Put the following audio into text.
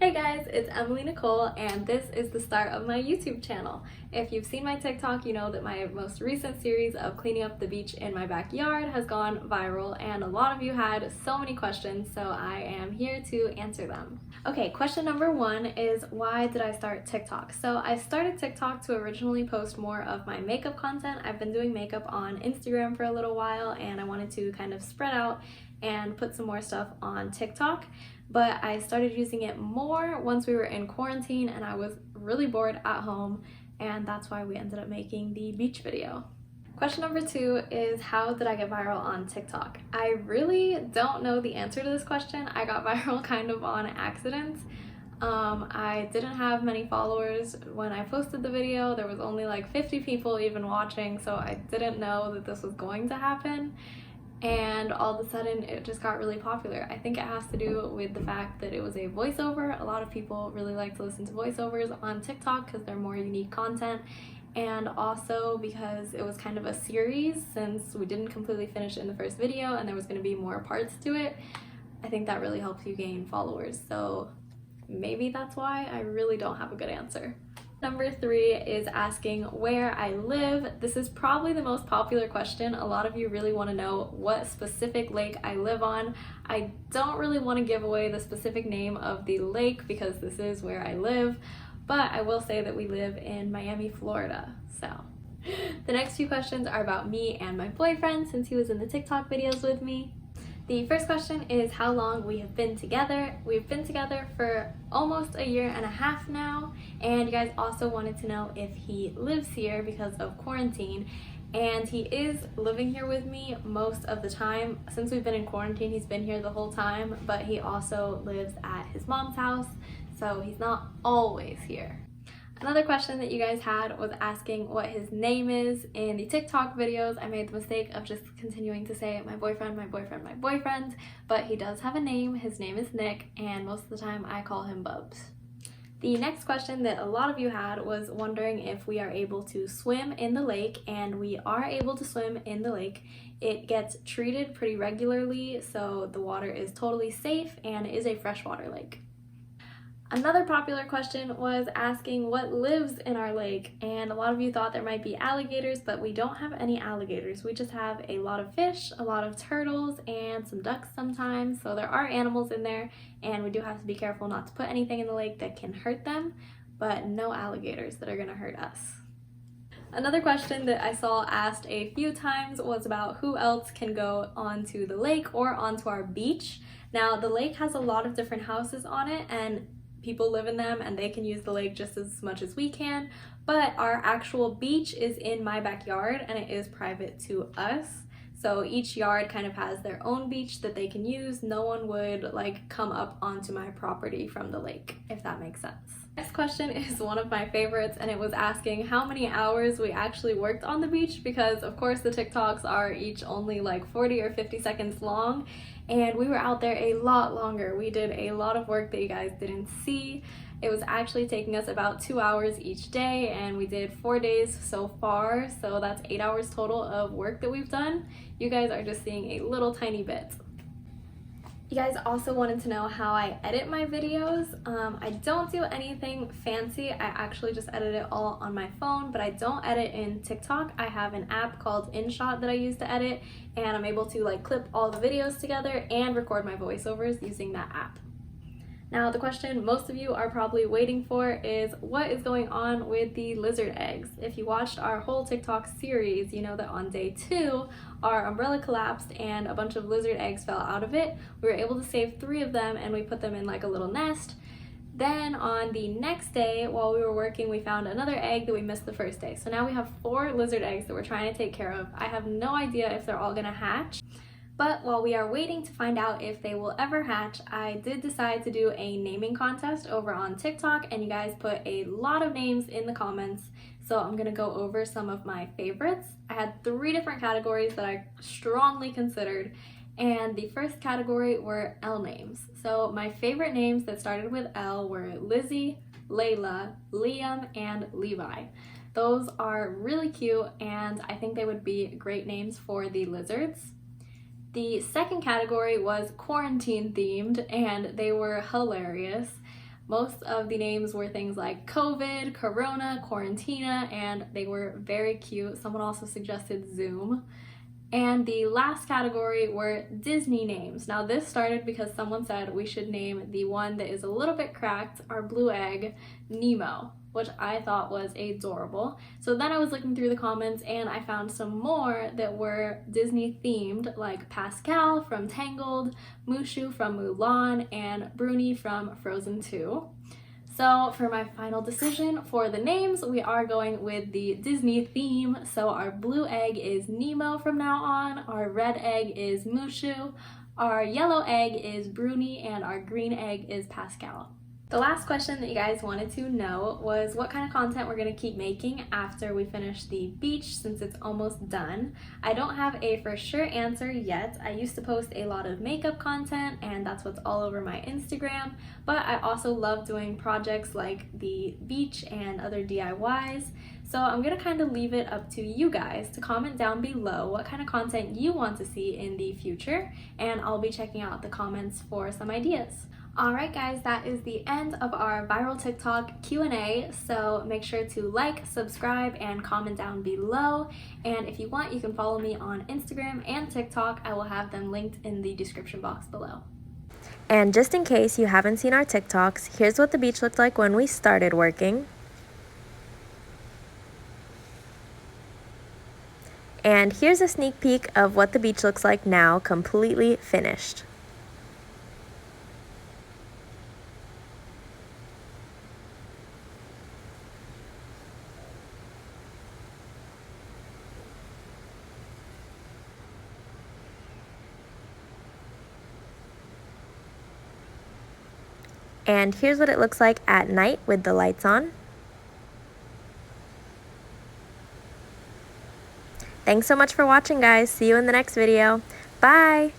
Hey guys, it's Emily Nicole and this is the start of my YouTube channel. If you've seen my TikTok, you know that my most recent series of cleaning up the beach in my backyard has gone viral and a lot of you had so many questions, so I am here to answer them. Okay, question number one is why did I start TikTok? So I started TikTok to originally post more of my makeup content. I've been doing makeup on Instagram for a little while and I wanted to kind of spread out and put some more stuff on TikTok. But I started using it more once we were in quarantine and I was really bored at home, and that's why we ended up making the beach video. Question number two is how did I get viral on TikTok? I really don't know the answer to this question. I got viral kind of on accident. I didn't have many followers when I posted the video. There was only like 50 people even watching, so I didn't know that this was going to happen. And all of a sudden it just got really popular. I think it has to do with the fact that it was a voiceover. A lot of people really like to listen to voiceovers on TikTok because they're more unique content, and also because it was kind of a series since we didn't completely finish in the first video and there was going to be more parts to it. I think that really helps you gain followers, so maybe that's why. I really don't have a good answer. Number three is asking where I live. This is probably the most popular question. A lot of you really want to know what specific lake I live on. I don't really want to give away the specific name of the lake because this is where I live, but I will say that we live in Miami, Florida. So the next few questions are about me and my boyfriend since he was in the TikTok videos with me. The first question is how long we have been together. We've been together for almost a year and a half now, and you guys also wanted to know if he lives here because of quarantine, and he is living here with me most of the time. Since we've been in quarantine, he's been here the whole time, but he also lives at his mom's house, so he's not always here. Another question that you guys had was asking what his name is. In the TikTok videos, I made the mistake of just continuing to say my boyfriend, my boyfriend, my boyfriend, but he does have a name. His name is Nick, and most of the time I call him Bubs. The next question that a lot of you had was wondering if we are able to swim in the lake, and we are able to swim in the lake. It gets treated pretty regularly, so the water is totally safe and it is a freshwater lake. Another popular question was asking what lives in our lake, and a lot of you thought there might be alligators, but we don't have any alligators. We just have a lot of fish, a lot of turtles, and some ducks sometimes, so there are animals in there, and we do have to be careful not to put anything in the lake that can hurt them, but no alligators that are going to hurt us. Another question that I saw asked a few times was about who else can go onto the lake or onto our beach. Now, the lake has a lot of different houses on it, and people live in them and they can use the lake just as much as we can, but our actual beach is in my backyard and it is private to us. So each yard kind of has their own beach that they can use. No one would like come up onto my property from the lake, if that makes sense. Next question is one of my favorites, and it was asking how many hours we actually worked on the beach, because of course the TikToks are each only like 40 or 50 seconds long, and we were out there a lot longer. We did a lot of work that you guys didn't see. It was actually taking us about 2 hours each day, and we did 4 days so far, so that's 8 hours total of work that we've done. You guys are just seeing a little tiny bit. You guys also wanted to know how I edit my videos. I don't do anything fancy. I actually just edit it all on my phone, but I don't edit in TikTok. I have an app called InShot that I use to edit, and I'm able to like clip all the videos together and record my voiceovers using that app. Now, the question most of you are probably waiting for is what is going on with the lizard eggs? If you watched our whole TikTok series, you know that on day 2, our umbrella collapsed and a bunch of lizard eggs fell out of it. We were able to save 3 of them and we put them in like a little nest. Then on the next day, while we were working, we found another egg that we missed the first day. So now we have 4 lizard eggs that we're trying to take care of. I have no idea if they're all gonna hatch. But while we are waiting to find out if they will ever hatch, I did decide to do a naming contest over on TikTok, and you guys put a lot of names in the comments, so I'm gonna go over some of my favorites. I had 3 different categories that I strongly considered, and the first category were L names. So my favorite names that started with L were Lizzie, Layla, Liam, and Levi. Those are really cute, and I think they would be great names for the lizards. The second category was quarantine themed, and they were hilarious. Most of the names were things like COVID, Corona, Quarantina, and they were very cute. Someone also suggested Zoom. And the last category were Disney names. Now this started because someone said we should name the one that is a little bit cracked, our blue egg, Nemo, which I thought was adorable. So then I was looking through the comments and I found some more that were Disney themed, like Pascal from Tangled, Mushu from Mulan, and Bruni from Frozen 2. So for my final decision for the names, we are going with the Disney theme. So our blue egg is Nemo from now on, our red egg is Mushu, our yellow egg is Bruni, and our green egg is Pascal. The last question that you guys wanted to know was what kind of content we're going to keep making after we finish the beach, since it's almost done. I don't have a for sure answer yet. I used to post a lot of makeup content and that's what's all over my Instagram, but I also love doing projects like the beach and other DIYs. So I'm going to kind of leave it up to you guys to comment down below what kind of content you want to see in the future, and I'll be checking out the comments for some ideas. Alright guys, that is the end of our viral TikTok Q&A, so make sure to like, subscribe, and comment down below. And if you want, you can follow me on Instagram and TikTok. I will have them linked in the description box below. And just in case you haven't seen our TikToks, here's what the beach looked like when we started working. And here's a sneak peek of what the beach looks like now, completely finished. And here's what it looks like at night with the lights on. Thanks so much for watching, guys. See you in the next video. Bye!